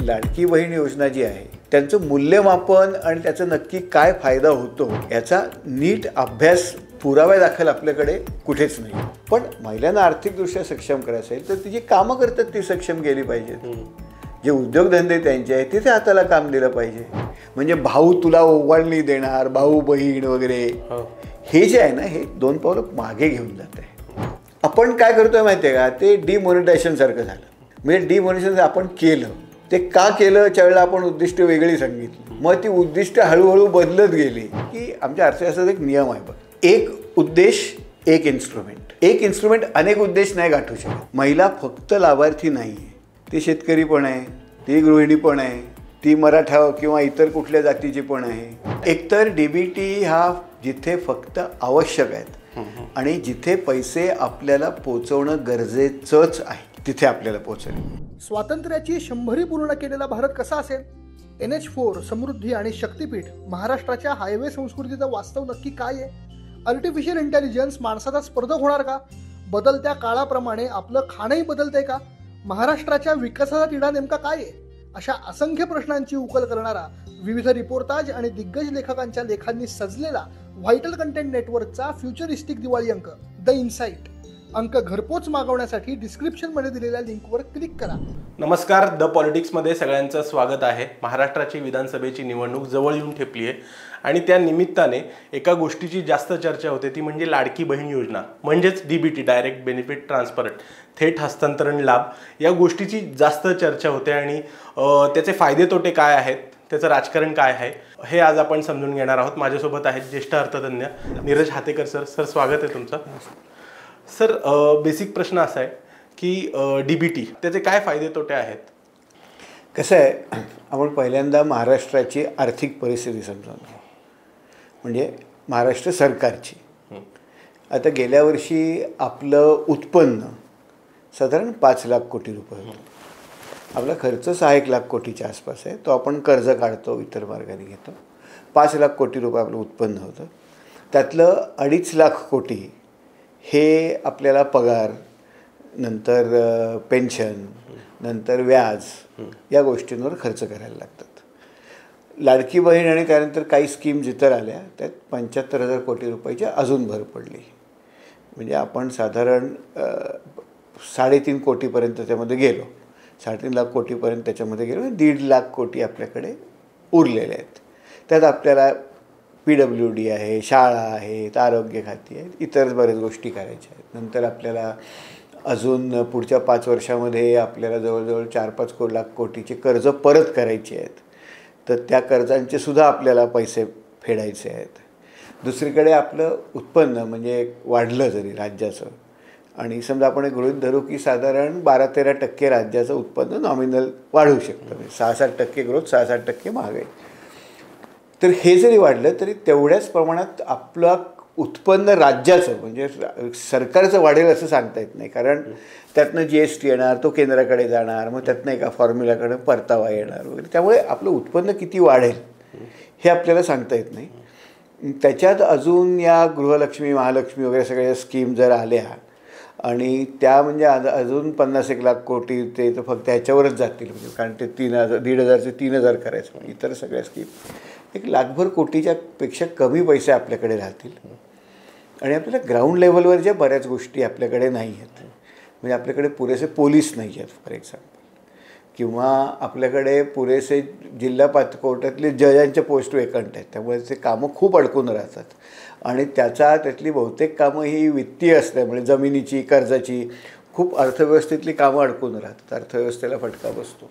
लाडकी बहीण योजना जी आहे त्यांचं मूल्यमापन आणि त्याचा नक्की काय फायदा होतो याचा नीट अभ्यास पुराव्यादाखल आपल्याकडे कुठेच नाही. पण महिलांना आर्थिकदृष्ट्या सक्षम करायचं असेल तर ती जी कामं करतात ती सक्षम केली पाहिजेत. जे उद्योगधंदे त्यांचे आहेत तिथे हाताला काम दिलं पाहिजे. म्हणजे भाऊ तुला ओवाळणी देणार, भाऊ बहीण वगैरे, हे जे आहे ना हे 2 पावलं मागे घेऊन जात आहे. आपण काय करतोय माहिती आहे का, ते डिमॉनिटायझेशन सारखं झालं. म्हणजे डिमॉनिटायझेशन आपण केलं, ते का केलं त्यावेळेला आपण उद्दिष्ट वेगळी सांगितली, मग ती उद्दिष्ट हळूहळू बदलत गेली. की आमच्या अर्थशास्त्रात एक नियम आहे बघ, एक उद्देश एक इन्स्ट्रुमेंट. एक इन्स्ट्रुमेंट अनेक उद्देश नाही गाठू शकत. महिला फक्त लाभार्थी नाही आहे, ती शेतकरी पण आहे, ती गृहिणी पण आहे, ती मराठा किंवा इतर कुठल्या जातीची पण आहे. एकतर DBT हा जिथे फक्त आवश्यक आहेत आणि जिथे पैसे आपल्याला पोचवणं गरजेचंच आहे तिथे आपल्याला पोचवणे. स्वातंत्र्याची 100री पूर्ण केलेला भारत कसा असेल? NH4, समृद्धी आणि शक्तीपीठ, महाराष्ट्राच्या हायवे संस्कृतीचं वास्तव नक्की काय आहे? आर्टिफिशियल इंटेलिजन्स माणसाचा स्पर्धक होणार का? बदलत्या काळाप्रमाणे आपलं खाणंही बदलतंय का? महाराष्ट्राच्या विकासाचा तिढा नेमका काय आहे? अशा असंख्य प्रश्नांची उकल करणारा विविध रिपोर्टाज आणि दिग्गज लेखकांच्या लेखांनी सजलेला व्हायटल कंटेंट नेटवर्कचा फ्युचरिस्टिक दिवाळी अंक द इनसाइट. अंक घरपोच मागवण्यासाठी डिस्क्रिप्शनमध्ये दिलेल्या लिंकवर क्लिक करा. नमस्कार, द पॉलिटिक्समध्ये सगळ्यांचं स्वागत आहे. महाराष्ट्राची विधानसभेची निवडणूक जवळ येऊन ठेपली आहे आणि त्या निमित्ताने एका गोष्टीची जास्त चर्चा होते, ती म्हणजे लाडकी बहीण योजना, म्हणजेच DBT, डायरेक्ट बेनिफिट ट्रान्सफर, थेट हस्तांतरण लाभ. या गोष्टीची जास्त चर्चा होते आणि त्याचे फायदे तोटे काय आहेत, त्याचं राजकारण काय आहे, हे आज आपण समजून घेणार आहोत. माझ्यासोबत आहेत ज्येष्ठ अर्थतज्ञ नीरज हातेकर सर. सर, स्वागत आहे तुमचं. सर, बेसिक प्रश्न असा आहे की DBT त्याचे काय फायदे तोटे आहेत? कसं आहे, आपण पहिल्यांदा महाराष्ट्राची आर्थिक परिस्थिती समजावून घेऊ. म्हणजे महाराष्ट्र सरकारची आता गेल्या वर्षी आपलं उत्पन्न साधारण 5 लाख कोटी रुपये होतं. आपला खर्च 6-1 लाख कोटीच्या आसपास आहे. तो आपण कर्ज काढतो, इतर मार्गाने घेतो. 5 लाख कोटी रुपये आपलं उत्पन्न होतं. त्यातलं 2.5 लाख कोटी हे आपल्याला पगार, नंतर पेन्शन, नंतर व्याज या गोष्टींवर खर्च करायला लागतात. लाडकी बहीण आणि त्यानंतर काही स्कीम्स इतर आल्या, त्यात 75,000 कोटी रुपयाची अजून भर पडली. म्हणजे आपण साधारण 3.5 कोटीपर्यंत त्यामध्ये गेलो, 3.5 लाख कोटीपर्यंत त्याच्यामध्ये गेलो. 1.5 लाख कोटी आपल्याकडे उरलेले आहेत. त्यात आपल्याला PWD आहे, शाळा आहेत, आरोग्य खाती आहेत, इतर बऱ्याच गोष्टी करायच्या आहेत. नंतर आपल्याला अजून पुढच्या 5 वर्षामध्ये आपल्याला जवळजवळ 4-5 लाख कोटीचे कर्ज परत करायचे आहेत. तर त्या कर्जांचे सुद्धा आपल्याला पैसे फेडायचे आहेत. दुसरीकडे आपलं उत्पन्न म्हणजे वाढलं जरी राज्याचं, आणि समजा आपण गृहीत धरू की साधारण 12-13% राज्याचं उत्पन्न नॉमिनल वाढू शकतं. म्हणजे 6-7% ग्रोथ, 6-7% महागाई. तर हे जरी वाढलं तरी तेवढ्याच प्रमाणात आपलं उत्पन्न राज्याचं म्हणजे सरकारचं वाढेल असं सांगता येत नाही. कारण त्यातनं GST येणार, तो केंद्राकडे जाणार, मग त्यातनं एका फॉर्म्युलाकडे परतावा येणार वगैरे. त्यामुळे आपलं उत्पन्न किती वाढेल हे आपल्याला सांगता येत नाही. त्याच्यात अजून या गृहलक्ष्मी, महालक्ष्मी वगैरे सगळ्या स्कीम जर आल्या आणि त्या म्हणजे अजून 50-1 लाख कोटी ते तर फक्त ह्याच्यावरच जातील. म्हणजे कारण ते 1,500 ते 3,000 करायचं. इतर सगळ्या स्कीम 1 लाखभर कोटीच्या पेक्षा कमी पैसे आपल्याकडे राहतील. आणि आपल्याला ग्राउंड लेवलवर ज्या बऱ्याच गोष्टी आपल्याकडे नाही आहेत, म्हणजे आपल्याकडे पुरेसे पोलीस नाही आहेत फॉर एक्झाम्पल, किंवा आपल्याकडे पुरेसे जिल्हा कोर्टातले जजांच्या पोस्ट वेकंट आहेत. त्यामुळे ते कामं खूप अडकून राहतात आणि त्यातली बहुतेक कामं ही वित्तीय असल्यामुळे जमिनीची, कर्जाची, खूप अर्थव्यवस्थेतली कामं अडकून राहतात. अर्थव्यवस्थेला फटका बसतो.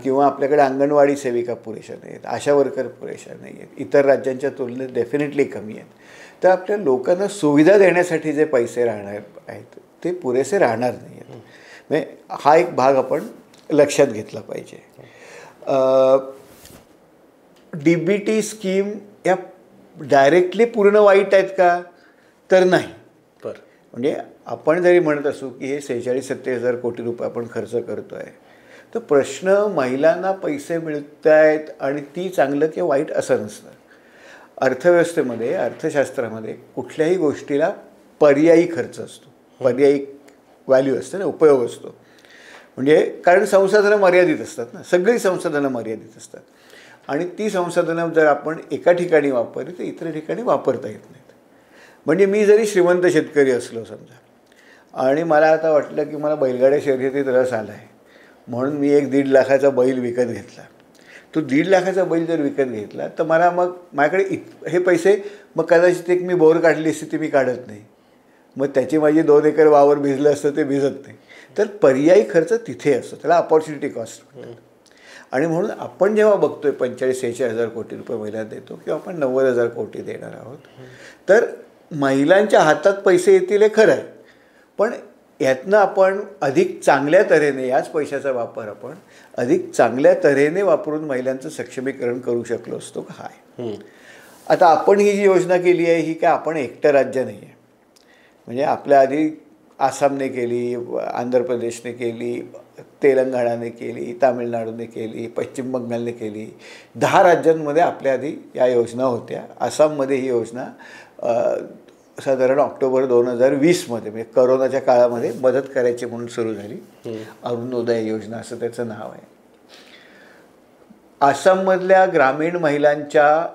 किंवा आपल्याकडे अंगणवाडी सेविका पुरेशा नाही आहेत, आशा वर्कर पुरेशा नाही आहेत, इतर राज्यांच्या तुलनेत डेफिनेटली कमी आहेत. तर आपल्या लोकांना सुविधा देण्यासाठी जे पैसे राहणार आहेत ते पुरेसे राहणार नाही आहेत. म्हणजे हा एक भाग आपण लक्षात घेतला पाहिजे. DBT स्कीम या डायरेक्टली पूर्ण वाईट आहेत का? तर नाही. म्हणजे आपण जरी म्हणत असू की हे 46-47 कोटी रुपये आपण खर्च करतो आहे, तर प्रश्न महिलांना पैसे मिळत आहेत आणि ती चांगलं किंवा वाईट असं नसतं. अर्थव्यवस्थेमध्ये, अर्थशास्त्रामध्ये कुठल्याही गोष्टीला पर्यायी खर्च असतो, पर्यायी व्हॅल्यू असते ना, उपयोग असतो. म्हणजे कारण संसाधनं मर्यादित असतात ना, सगळी संसाधनं मर्यादित असतात आणि ती संसाधनं जर आपण एका ठिकाणी वापरली तर इतर ठिकाणी वापरता येत नाहीत. म्हणजे मी जरी श्रीमंत शेतकरी असलो समजा आणि मला आता वाटलं की मला बैलगाड्या शर्यतीत रस आला आहे म्हणून मी एक 1.5 लाखाचा बैल विकत घेतला. तो 1.5 लाखाचा बैल जर विकत घेतला तर मला मग माझ्याकडे हे पैसे मग कदाचित एक मी बोर काढली असती ती मी काढत नाही, मग त्याची माझी 2 एकर वावर भिजलं असतं ते भिजत नाही. तर पर्यायी खर्च तिथे असतो, त्याला अपॉर्च्युनिटी कॉस्ट म्हणतात. आणि म्हणून आपण जेव्हा बघतोय 45-46 कोटी रुपये महिला देतो किंवा आपण 90,000 कोटी देणार आहोत, तर महिलांच्या हातात पैसे येतील हे खरं आहे, पण यातनं आपण अधिक चांगल्या तऱ्हेने याच पैशाचा वापर आपण अधिक चांगल्या तऱ्हेने वापरून महिलांचं सक्षमीकरण करू शकलो असतो का हाय. आता आपण ही जी योजना केली आहे ही काय आपण एकटं राज्य नाही आहे. म्हणजे आपल्या आधी आसामने केली, आंध्र प्रदेशने केली, तेलंगणाने केली, तामिळनाडूने केली, पश्चिम बंगालने केली. 10 राज्यांमध्ये आपल्या आधी या योजना होत्या. आसाममध्ये ही योजना साधारण ऑक्टोबर 2020मध्ये म्हणजे करोनाच्या काळामध्ये मदत करायची म्हणून सुरू झाली. अरुणोदय योजना असं त्याचं नाव आहे. आसाममधल्या ग्रामीण महिलांच्या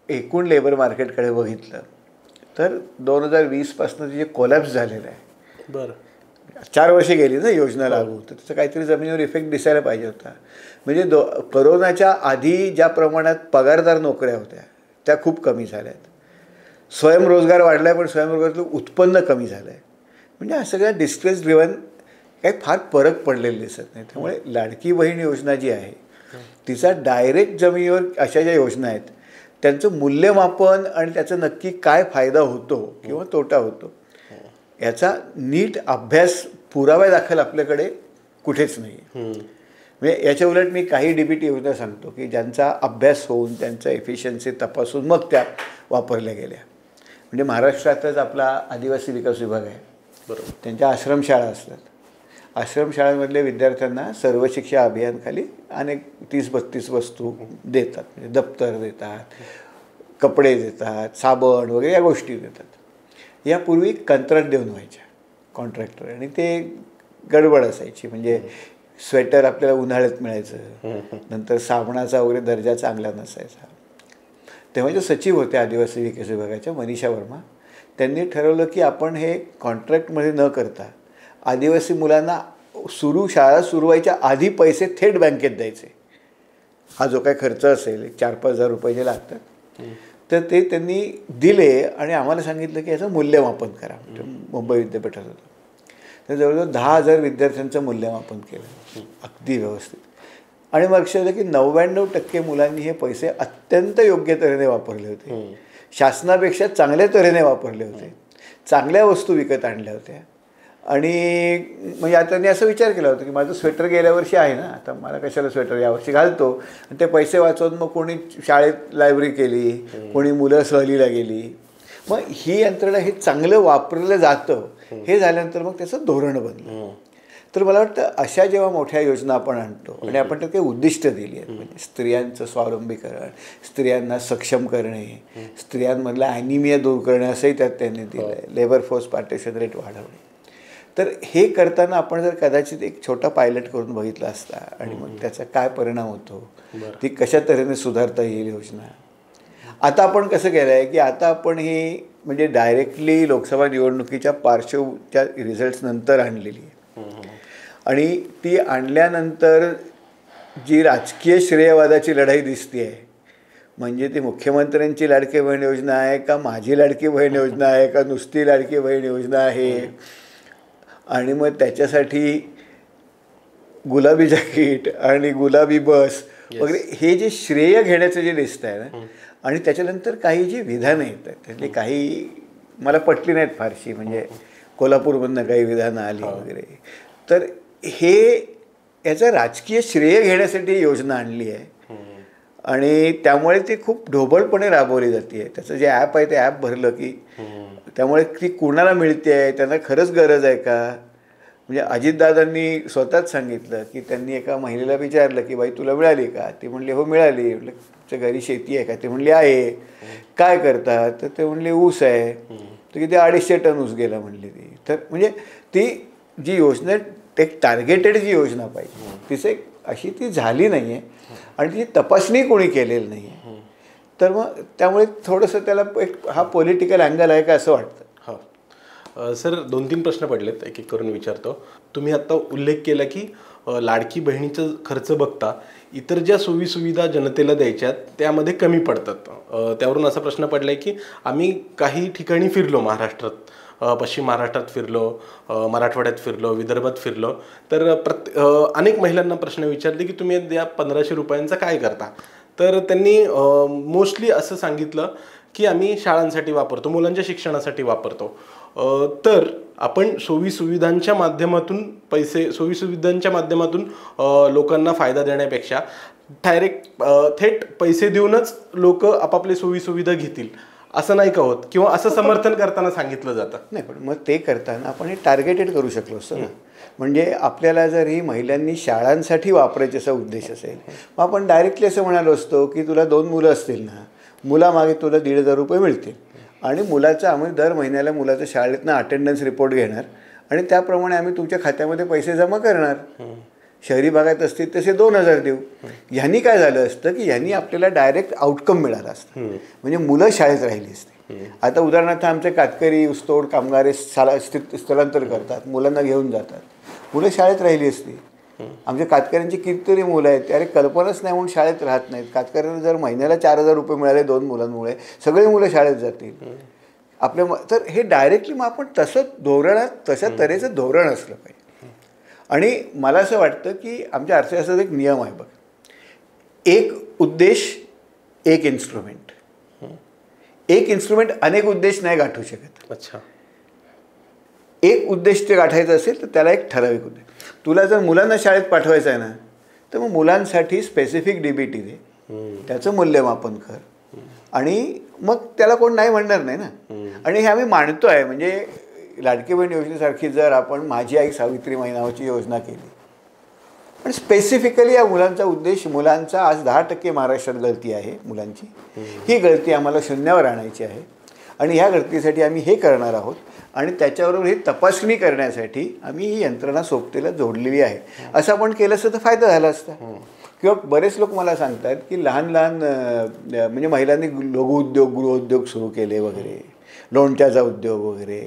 एकूण लेबर मार्केटकडे बघितलं तर 2020पासून जे कोलॅप्स झालेलं आहे. बरं, 4 वर्षे गेली ना योजना लागू, तर त्याचा काहीतरी जमिनीवर इफेक्ट दिसायला पाहिजे होता. म्हणजे करोनाच्या आधी ज्या प्रमाणात पगारदार नोकऱ्या होत्या त्या खूप कमी झाल्या आहेत. स्वयंरोजगार वाढला आहे पण स्वयंरोजगारातलं उत्पन्न कमी झालं आहे. म्हणजे हा सगळ्या डिस्ट्रेस ड्रिव्हन काही फार फरक पडलेले दिसत नाही. त्यामुळे लाडकी बहीण योजना जी आहे तिचा डायरेक्ट जमिनीवर अशा ज्या योजना आहेत त्यांचं मूल्यमापन आणि त्याचा नक्की काय फायदा होतो किंवा तोटा होतो याचा नीट अभ्यास पुराव्यादाखल आपल्याकडे कुठेच नाही आहे. म्हणजे याच्या उलट मी काही DBT योजना सांगतो की ज्यांचा अभ्यास होऊन त्यांचा एफिशियन्सी तपासून मग त्या वापरल्या गेल्या. म्हणजे महाराष्ट्रातच आपला आदिवासी विकास विभाग आहे, बरोबर, त्यांच्या आश्रमशाळा असतात. आश्रमशाळांमधल्या विद्यार्थ्यांना सर्व शिक्षा अभियानखाली अनेक 30-32 वस्तू देतात. म्हणजे दप्तर देतात, कपडे देतात, साबण वगैरे या गोष्टी देतात. यापूर्वी कंत्राट देऊन व्हायच्या कॉन्ट्रॅक्टर आणि ते गडबड असायची. म्हणजे स्वेटर आपल्याला उन्हाळ्यात मिळायचं, नंतर साबणाचा वगैरे दर्जा चांगला नसायचा. तेव्हा जे सचिव होते आदिवासी विकास विभागाच्या मनीषा वर्मा, त्यांनी ठरवलं की आपण हे कॉन्ट्रॅक्टमध्ये न करता आदिवासी मुलांना शाळा सुरू व्हायच्या आधी पैसे थेट बँकेत द्यायचे. हा जो काय खर्च असेल 4-5 हजार रुपये जे लागतात तर ते त्यांनी दिले आणि आम्हाला सांगितलं की याचं मूल्यमापन करा. मुंबई विद्यापीठात होतं, तर जवळजवळ 10,000 विद्यार्थ्यांचं मूल्यमापन केलं अगदी व्यवस्थित. आणि मग लक्षात आलं की 99% मुलांनी हे पैसे अत्यंत योग्य तऱ्हेने वापरले होते, शासनापेक्षा चांगल्या तऱ्हेने वापरले होते, चांगल्या वस्तू विकत आणल्या होत्या. आणि म्हणजे आता त्यांनी असं विचार केला होता की माझं स्वेटर गेल्या वर्षी आहे ना, आता मला कशाला स्वेटर यावर्षी घालतो. आणि ते पैसे वाचवून मग कोणी शाळेत लायब्ररी केली, कोणी मुलं सहलीला गेली. मग ही यंत्रणा हे चांगलं वापरलं जातं हे झाल्यानंतर मग त्याचं धोरण बनलं. तर मला वाटतं अशा जेव्हा मोठ्या योजना आपण आणतो आणि आपण त्यात काही उद्दिष्ट दिली आहेत, म्हणजे स्त्रियांचं स्वावलंबीकरण, स्त्रियांना सक्षम करणे, स्त्रियांमधला ॲनिमिया दूर करणे असंही त्यात त्यांनी दिलं आहे, लेबर फोर्स पार्टिशन रेट वाढवणे. तर हे करताना आपण जर कदाचित एक छोटा पायलट करून बघितला असता आणि मग त्याचा काय परिणाम होतो, ती कशा तऱ्हेने सुधारता येईल योजना. आता आपण कसं केलं आहे की आता आपण ही म्हणजे डायरेक्टली लोकसभा निवडणुकीच्या पार्श्वच्या रिझल्ट्स नंतर आणलेली आहे. आणि ती आणल्यानंतर जी राजकीय श्रेयवादाची लढाई दिसते आहे, म्हणजे ती मुख्यमंत्र्यांची लाडकी बहीण योजना आहे का माझी लाडकी बहीण योजना आहे का नुसती लाडकी बहीण योजना आहे, आणि मग त्याच्यासाठी गुलाबी जॅकेट आणि गुलाबी बस वगैरे हे जे श्रेय घेण्याचं जे लिस्ट आहे ना, आणि त्याच्यानंतर काही जी विधानं येतात त्यातली काही मला पटली नाहीत फारशी. म्हणजे कोल्हापूरमधनं काही विधानं आली वगैरे, तर हे याचं राजकीय श्रेय घेण्यासाठी योजना आणली आहे आणि त्यामुळे ती खूप ढोबळपणे राबवली जाते. त्याचं जे ॲप आहे ते ॲप भरलं की त्यामुळे ती कुणाला मिळते आहे, त्यांना खरंच गरज आहे का. म्हणजे अजितदादांनी स्वतःच सांगितलं की त्यांनी एका महिलेला विचारलं की बाई तुला मिळाली का, ती म्हणली हो मिळाली. म्हटलं तुमच्या घरी शेती आहे का, ती म्हणली आहे. काय करतात, तर ते म्हणले ऊस आहे. तर किती 250 टन ऊस गेला म्हणली ती. तर म्हणजे ती जी योजना एक टार्गेटेड जी योजना पाहिजे तिचे अशी ती झाली नाही आहे आणि ती तपासणी कोणी केलेली नाही आहे. तर मग त्यामुळे थोडंसं त्याला एक हा पॉलिटिकल अँगल आहे का असं वाटतं. सर 2-3 प्रश्न पडलेत, एक एक करून विचारतो. तुम्ही आता उल्लेख केला की लाडकी बहिणीचा खर्च बघता इतर ज्या सोयीसुविधा जनतेला द्यायच्यात त्यामध्ये कमी पडतात. त्यावरून असा प्रश्न पडला आहे की आम्ही काही ठिकाणी फिरलो महाराष्ट्रात, पश्चिम महाराष्ट्रात फिरलो, मराठवाड्यात फिरलो, विदर्भात फिरलो, तर अनेक महिलांना प्रश्न विचारले की तुम्ही या 1500 रुपयांचा काय करता. तर त्यांनी मोस्टली असं सांगितलं की आम्ही शाळांसाठी वापरतो, मुलांच्या शिक्षणासाठी वापरतो. तर आपण सोयीसुविधांच्या माध्यमातून लोकांना फायदा देण्यापेक्षा डायरेक्ट थेट पैसे देऊनच लोक आपापले सोयीसुविधा घेतील असं नाही का होत, किंवा असं समर्थन करताना सांगितलं जातं. नाही, पण मग ते करताना आपण हे टार्गेटेड करू शकलो असतो ना. म्हणजे आपल्याला जर ही महिलांनी शाळांसाठी वापरायचा असा उद्देश असेल, मग आपण डायरेक्टली असं म्हणालो असतो की तुला 2 मुलं असतील ना, मुलामागे तुला 1,500 रुपये मिळतील आणि मुलाचं आम्ही दर महिन्याला मुलाचं शाळेतनं अटेंडन्स रिपोर्ट घेणार आणि त्याप्रमाणे आम्ही तुमच्या खात्यामध्ये पैसे जमा करणार. शहरी भागात असतील तसे 2,000 देऊ. ह्यांनी काय झालं असतं की ह्यांनी आपल्याला डायरेक्ट आउटकम मिळालं असतं, म्हणजे मुलं शाळेत राहिली असते. आता उदाहरणार्थ आमचे कातकरी ऊसतोड कामगार स्थलांतर करतात, मुलांना घेऊन जातात, मुलं शाळेत राहिली असती. आमच्या कातकऱ्यांची कितीतरी मुलं आहेत, अरे कल्पनाच नाही म्हणून शाळेत राहत नाहीत. कातकऱ्यांना जर महिन्याला 4,000 रुपये मिळाले 2 मुलांमुळे, सगळे मुलं शाळेत जातील आपल्या. तर हे डायरेक्टली मग आपण तशा तऱ्हेचं धोरण असलं पाहिजे. आणि मला असं वाटतं की आमच्या अर्थशास्त्रात एक नियम आहे बघ, एक उद्देश एक इन्स्ट्रुमेंट. एक इन्स्ट्रुमेंट अनेक उद्देश नाही गाठू शकत. अच्छा. एक उद्देश ते गाठायचं असेल तर त्याला एक ठराविक उद्देश. तुला जर मुलांना शाळेत पाठवायचं आहे ना, तर मग मुलांसाठी स्पेसिफिक DBT दे, त्याचं मूल्यमापन कर आणि मग त्याला कोण नाही म्हणणार नाही ना. आणि हे आम्ही मानतो आहे. म्हणजे लाडकी बहीण योजनेसारखी जर आपण माझी आई सावित्रीबाई नावाची योजना केली पण स्पेसिफिकली या मुलांचा उद्देश, मुलांचा आज 10% महाराष्ट्रात गळती आहे मुलांची, ही गळती आम्हाला शून्यावर आणायची आहे आणि ह्या गळतीसाठी आम्ही हे करणार आहोत आणि त्याच्याबरोबर ही तपासणी करण्यासाठी आम्ही ही यंत्रणा सोबतीला जोडलेली आहे. असं आपण केलं असतं तर फायदा झाला असता. किंवा बरेच लोक मला सांगतात की लहान लहान म्हणजे महिलांनी लघुउद्योग गृहउद्योग सुरू केले वगैरे, लोणच्याचा उद्योग वगैरे.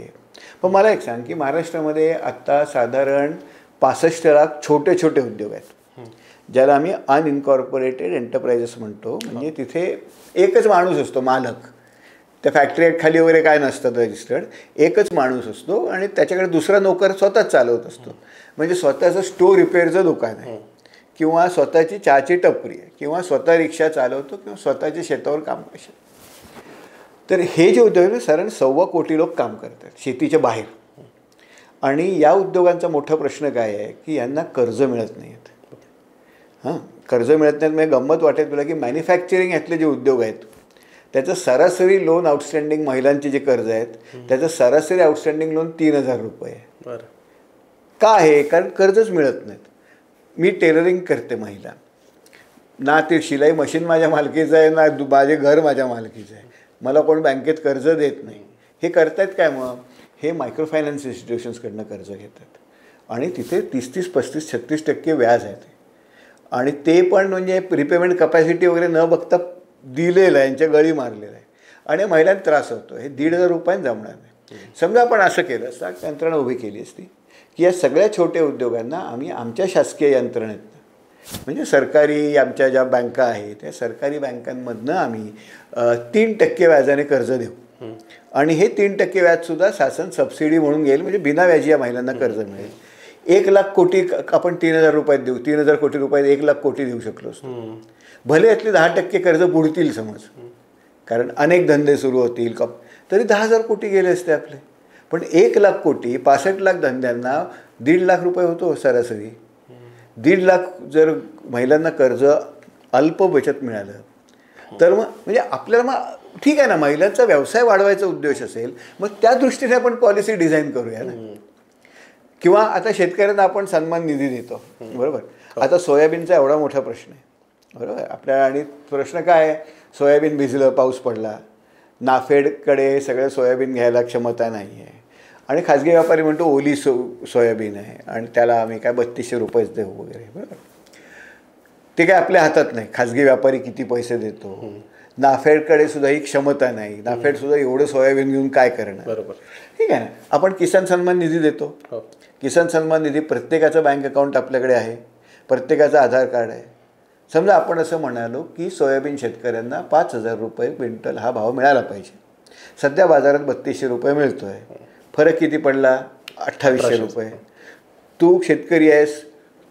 पण मला एक सांग की महाराष्ट्रामध्ये आत्ता साधारण 65 लाख छोटे छोटे उद्योग आहेत, ज्याला आम्ही अनइन्कॉर्पोरेटेड एंटरप्राइजेस म्हणतो. म्हणजे तिथे एकच माणूस असतो मालक, त्या फॅक्टरी खाली वगैरे काय नसतात रजिस्टर्ड, एकच माणूस असतो आणि त्याच्याकडे दुसरा नोकर स्वतःच चालवत असतो. म्हणजे स्वतःचं स्टोर रिपेअरचं दुकान आहे किंवा स्वतःची चहाची टपरी आहे किंवा स्वतः रिक्षा चालवतो किंवा स्वतःच्या शेतावर काम करतो. तर हे जे उद्योग आहे साधारण 1.25 कोटी लोक काम करतात शेतीच्या बाहेर. आणि या उद्योगांचा मोठा प्रश्न काय आहे की यांना कर्ज मिळत नाही आहेत. कर्ज मिळत नाहीत. म्हणजे गंमत वाटेल तुला की मॅन्युफॅक्चरिंग यातले जे उद्योग आहेत त्याचं सरासरी लोन आउटस्टँडिंग महिलांचे जे कर्ज आहेत त्याचं सरासरी आउटस्टँडिंग लोन 3,000 रुपये आहे. का आहे? कारण कर्जच मिळत नाहीत. मी टेलरिंग करते महिला, ना ते शिलाई मशीन माझ्या मालकीचं आहे ना माझे घर माझ्या मालकीचं आहे, मला कोण बँकेत कर्ज देत नाही. हे करतायत काय? मग हे मायक्रो फायनान्स इन्स्टिट्यूशन्सकडनं कर्ज घेतात आणि तिथे 30-30, 35, 36% व्याज आहे. आणि ते पण म्हणजे रिपेमेंट कपॅसिटी वगैरे न बघता दिलेलं आहे, यांच्या गळी मारलेलं आहे आणि महिलांना त्रास होतो. हे 1,500 रुपयांनी जमणार नाही. समजा आपण असं केलं असतं, यंत्रणा उभी केली असती की या सगळ्या छोट्या उद्योगांना आम्ही आमच्या शासकीय यंत्रणेत म्हणजे सरकारी आमच्या ज्या बँका आहेत त्या सरकारी बँकांमधनं आम्ही 3% व्याजाने कर्ज देऊ आणि हे 3% व्याजसुद्धा शासन सबसिडी म्हणून घेईल. म्हणजे बिना व्याजी या महिलांना कर्ज मिळेल. 1,00,000 कोटी आपण 3,000 रुपयात देऊ, 3,000 कोटी रुपयात 1,00,000 कोटी देऊ शकलो असतो. भले यातले 10% कर्ज बुडतील समज, कारण अनेक धंदे सुरू होतील तरी 10,000 कोटी गेले असते आपले. पण 1,00,000 कोटी 65 लाख धंद्यांना 1.5 लाख रुपये होतो सरासरी. 1.5 लाख जर महिलांना कर्ज अल्प बचत मिळालं तर मग म्हणजे आपल्याला मग ठीक आहे ना, महिलांचा व्यवसाय वाढवायचा उद्देश असेल मग त्या दृष्टीने आपण पॉलिसी डिझाईन करूया ना. किंवा आता शेतकऱ्यांना आपण सन्मान निधी देतो, बरोबर. आता सोयाबीनचा एवढा मोठा प्रश्न आहे, बरोबर आपल्याला. आणि प्रश्न काय आहे? सोयाबीन भिजलं, पाऊस पडला, नाफेडकडे सगळं सोयाबीन घ्यायला क्षमता नाही आहे आणि खाजगी व्यापारी म्हणतो ओली सोयाबीन आहे आणि त्याला आम्ही काय 3200 रुपयेच देऊ वगैरे. बरोबर, ते काय आपल्या हातात नाही. खाजगी व्यापारी किती पैसे देतो, नाफेडकडे सुद्धा ही क्षमता नाही. नाफेड सुद्धा एवढं सोयाबीन घेऊन काय करणार. बरोबर, ठीक आहे ना. आपण किसान सन्मान निधी देतो. किसान सन्मान निधी प्रत्येकाचं बँक अकाउंट आपल्याकडे आहे, प्रत्येकाचं आधार कार्ड आहे. समजा आपण असं म्हणालो की सोयाबीन शेतकऱ्यांना 5000 रुपये क्विंटल हा भाव मिळाला पाहिजे. सध्या बाजारात 3200 रुपये मिळतो आहे. फरक किती पडला? 2800 रुपये. तू शेतकरी आहेस,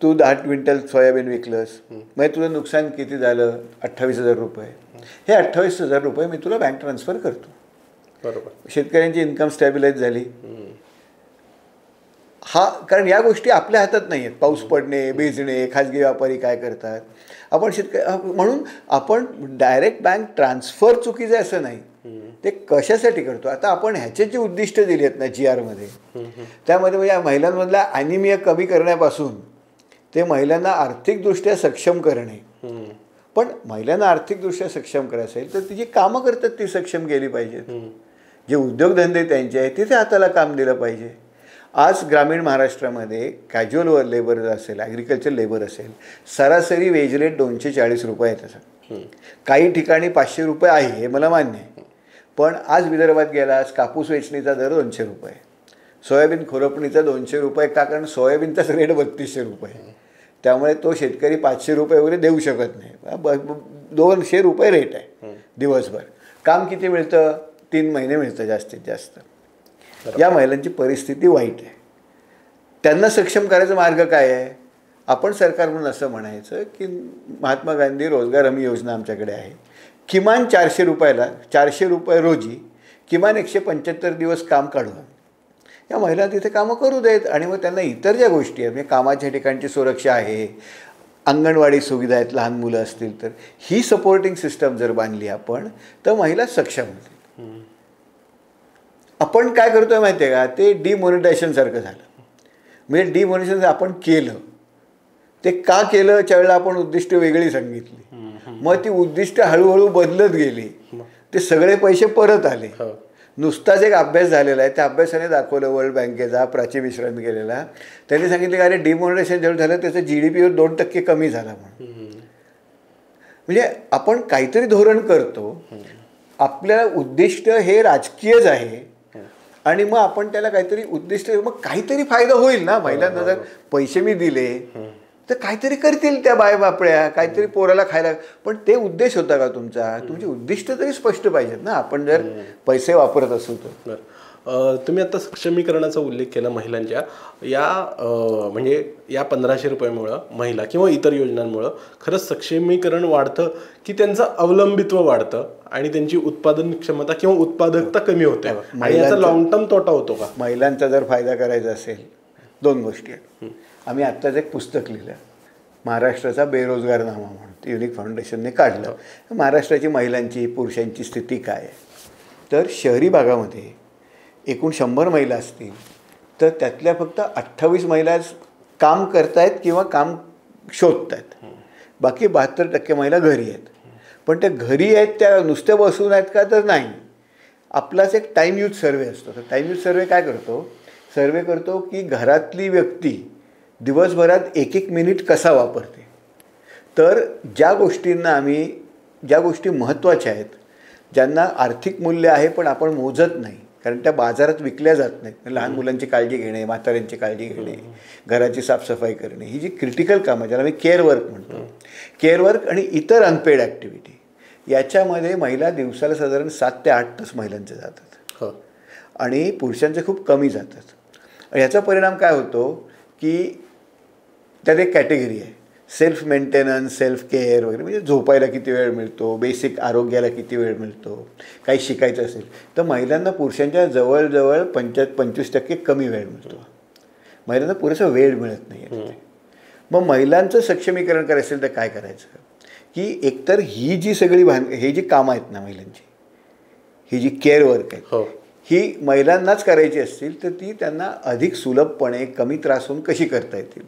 तू 10 क्विंटल सोयाबीन विकलंस, मग तुझं नुकसान किती झालं? 28,000 रुपये. हे 28,000 रुपये मी तुला बँक ट्रान्सफर करतो. बरोबर, शेतकऱ्यांची इन्कम स्टॅबिलाइज झाली. हा, कारण या गोष्टी आपल्या हातात नाही आहेत. पाऊस पडणे, भिजणे, खाजगी व्यापारी काय करतात. आपण शेतकरी म्हणून आपण डायरेक्ट बँक ट्रान्सफर चुकीचं आहे असं नाही. ते कशासाठी करतो? आता आपण ह्याचे जे उद्दिष्ट दिली आहेत ना GR-मध्ये, त्यामध्ये म्हणजे महिलांमधला ॲनिमिया कमी करण्यापासून ते महिलांना आर्थिकदृष्ट्या सक्षम करणे. पण महिलांना आर्थिकदृष्ट्या सक्षम करायचं असेल तर ती जी कामं करतात ती सक्षम केली पाहिजेत. जे उद्योगधंदे त्यांचे आहेत तिथे हाताला काम दिलं पाहिजे. आज ग्रामीण महाराष्ट्रामध्ये कॅज्युअल लेबर असेल, ॲग्रिकल्चर लेबर असेल, सरासरी वेज रेट 240 रुपये आहे. त्याचा काही ठिकाणी 500 रुपये आहे, हे मला मान्य आहे. पण आज विदर्भात गेलास कापूस वेचणीचा दर 200 रुपये, सोयाबीन खुरपणीचा 200 रुपये. का? कारण सोयाबीनचाच रेट 3200 रुपये. त्यामुळे तो शेतकरी 500 रुपये वगैरे देऊ शकत नाही. 200 रुपये रेट आहे दिवसभर. काम किती मिळतं? 3 महिने मिळतं जास्तीत जास्त. या महिलांची परिस्थिती वाईट आहे. त्यांना सक्षम करायचा मार्ग काय आहे? आपण सरकार म्हणून असं म्हणायचं की महात्मा गांधी रोजगार हमी योजना आमच्याकडे आहे. किमान 400 रुपयाला 400 रुपये रोजी किमान 175 दिवस काम काढून या महिला तिथे कामं करू देत. आणि मग त्यांना इतर ज्या गोष्टी आहेत म्हणजे कामाच्या ठिकाणची सुरक्षा आहे, अंगणवाडी सुविधा आहेत, लहान मुलं असतील तर ही सपोर्टिंग सिस्टम जर बांधली आपण तर महिला सक्षम होतील. आपण काय करतोय माहिती आहे का? ते डिमॉनिटायझेशनसारखं झालं. म्हणजे डिमॉनिटायझेशन आपण केलं, ते का केलं? त्यावेळेला आपण उद्दिष्ट वेगळी सांगितली, मग ती उद्दिष्ट हळूहळू बदलत गेली. ते सगळे पैसे परत आले. नुसताच एक अभ्यास झालेला आहे, त्या अभ्यासाने दाखवलं वर्ल्ड बँकेचा प्राची मिश्रांत केलेला. त्यांनी सांगितलं की अरे डिमॉनिटायझेशन जेव्हा झालं त्याचं GDPवर 2% कमी झाला म्हणून. म्हणजे आपण काहीतरी धोरण करतो, आपल्या उद्दिष्ट हे राजकीयच आहे आणि मग आपण त्याला काहीतरी उद्दिष्ट, मग काहीतरी फायदा होईल ना महिलांना. जर पैसे मी दिले तर काहीतरी करतील त्या बापड्या, काहीतरी पोराला खायला. पण ते उद्देश होता का तुमचा? तुमचे उद्दिष्ट तरी स्पष्ट पाहिजेत ना आपण जर पैसे वापरत असू तर. तुम्ही आता सक्षमीकरणाचा उल्लेख केला महिलांच्या. या म्हणजे या 1500 रुपयामुळं महिला किंवा इतर योजनांमुळं खरंच सक्षमीकरण वाढतं की त्यांचं अवलंबित्व वाढतं आणि त्यांची उत्पादन क्षमता किंवा उत्पादकता कमी होते आणि याचा लॉंग टर्म तोटा होतो का? महिलांचा जर फायदा करायचा असेल 2 गोष्टी आहेत. आम्ही आत्ताच एक पुस्तक लिहिलं, महाराष्ट्राचा बेरोजगारनामा म्हणून युनिक फाउंडेशनने काढलं. महाराष्ट्राची महिलांची पुरुषांची स्थिती काय आहे? तर शहरी भागामध्ये एकूण 100 महिला असतील तर त्यातल्या फक्त 28 महिलाच काम करतायत किंवा काम शोधत आहेत. बाकी 72% महिला घरी आहेत. पण त्या घरी आहेत त्या नुसत्या बसून आहेत का? तर नाही. आपलाच एक टाईम यूज सर्वे असतो. तर टाईम यूज सर्वे काय करतो? सर्वे करतो की घरातली व्यक्ती दिवसभरात 1-1 मिनिट कसा वापरते. तर ज्या गोष्टी महत्त्वाच्या आहेत, ज्यांना आर्थिक मूल्य आहे पण आपण मोजत नाही कारण त्या बाजारात विकल्या जात नाहीत. लहान मुलांची काळजी घेणे, म्हाताऱ्यांची काळजी घेणे, घराची साफसफाई करणे, ही जी क्रिटिकल कामं ज्याला मी केअर वर्क म्हणतो, केअर वर्क आणि इतर अनपेड ॲक्टिव्हिटी, याच्यामध्ये महिला दिवसाला साधारण 7 ते 8 तास महिलांचे जातात आणि पुरुषांचे खूप कमी जातात. याचा परिणाम काय होतो की त्यात एक कॅटेगरी आहे सेल्फ मेंटेनन्स, सेल्फ केअर वगैरे. म्हणजे झोपायला किती वेळ मिळतो, बेसिक आरोग्याला किती वेळ मिळतो, काही शिकायचं असेल तर महिलांना पुरुषांच्या जवळजवळ 25% कमी वेळ मिळतो. महिलांना पुरेसा वेळ मिळत नाही आहे. मग महिलांचं सक्षमीकरण करायचं असेल तर काय करायचं की एकतर ही जी सगळी हे जी कामं आहेत ना महिलांची, ही जी केअर वर्क आहे ही महिलांनाच करायची असतील तर ती त्यांना अधिक सुलभपणे कमी त्रास होऊन कशी करता येतील.